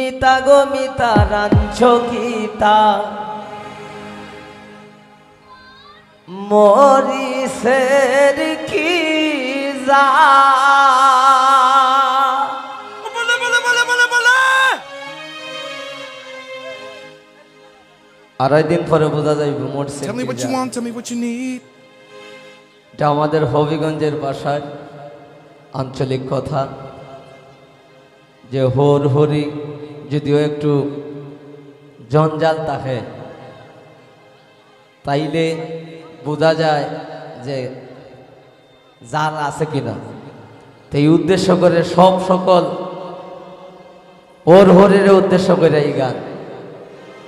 মিতা গো Mita ranch Gita মরিসের কি যা আড়াই দিন পরে বোঝা যাইব মরছে। Tell me what you want, tell me what you need. এটা আমাদের হবিগঞ্জের ভাষায় আঞ্চলিক কথা, যে হোর হরি যদিও একটু জঞ্জাল থাকে তাইলে বোঝা যায় যে জাল আছে কিনা। তো এই উদ্দেশ্য করে সব সকল হোর হরির উদ্দেশ্য করে এই গান।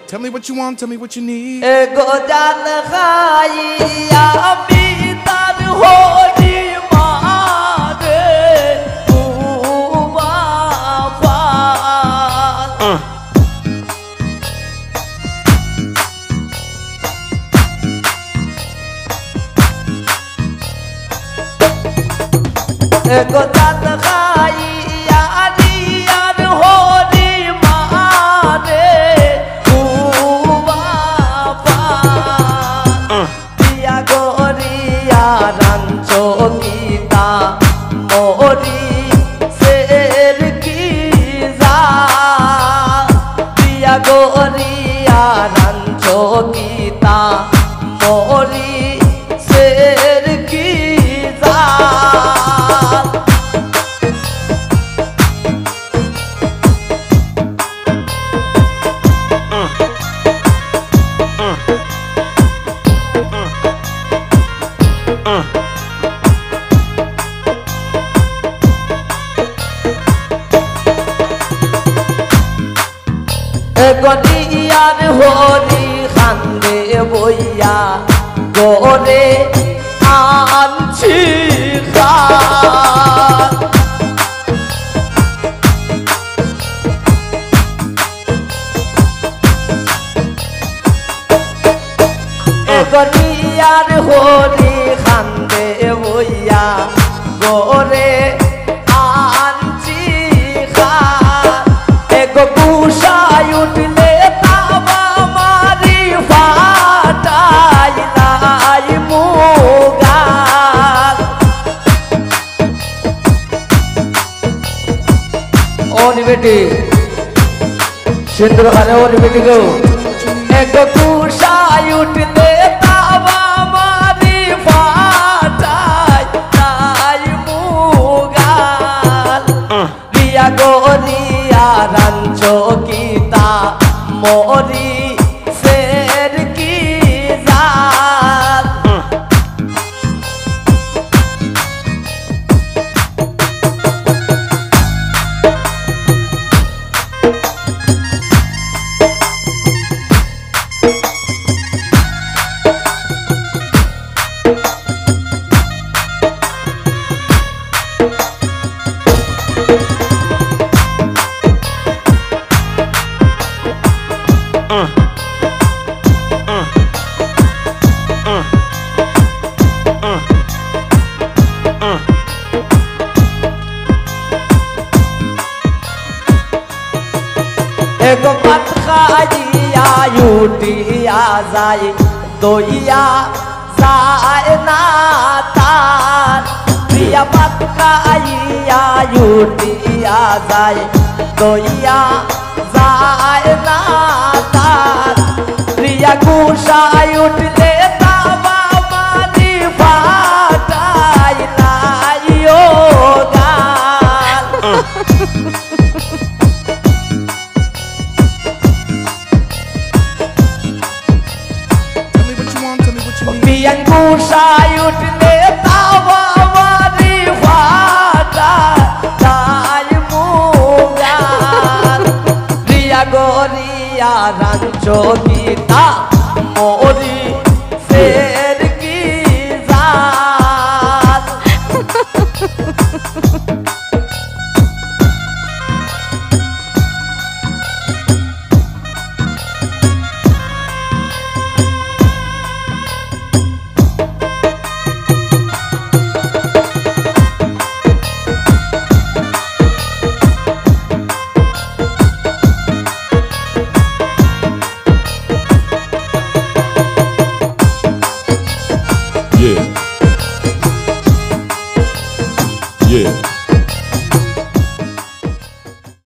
Tell me what you want, tell me what you need. এগো জাল খাইয়া আমি তার হরি মারে এগো জাল খাইয়া আর হরি মারে গীতা মরি সের কি যা প্রিয়া গরিয়া রাঞ্চ গীতা মরি সের কি যা গনিয়ার হরি খান্দে বইয়া গোরে আনছি গনিয়ার হরি খান্দে বইয়া গোরে আনছি এগো কুশায় উঠলে তাবা মারি ফাটাই লাই মুগার ওনি বেটি সিন্দুর খানে ওনি বেটি গো এগো কুশায় উঠলে তাবা মারি ফাটাই লাই মুগার রিয়া গরিয়া রাঞ্চ গীতা মরি সের কি জাল এগো পাত খাইয়া উঠিয়া যায় দইয়া যায় না তার প্রিয়া পাত খাইয়া উঠিয়া যায় দইয়া যায় না তার প্রিয়া কুশায় উঠলে তাবা মারি ফাটাই লাইও গাল বিয়ান কুশায় উঠলে তাবা মারি ফাটাই মুগাল প্রিয়া গরিয়া রাঞ্চ গীতা মরি সের কি জাল Yeah.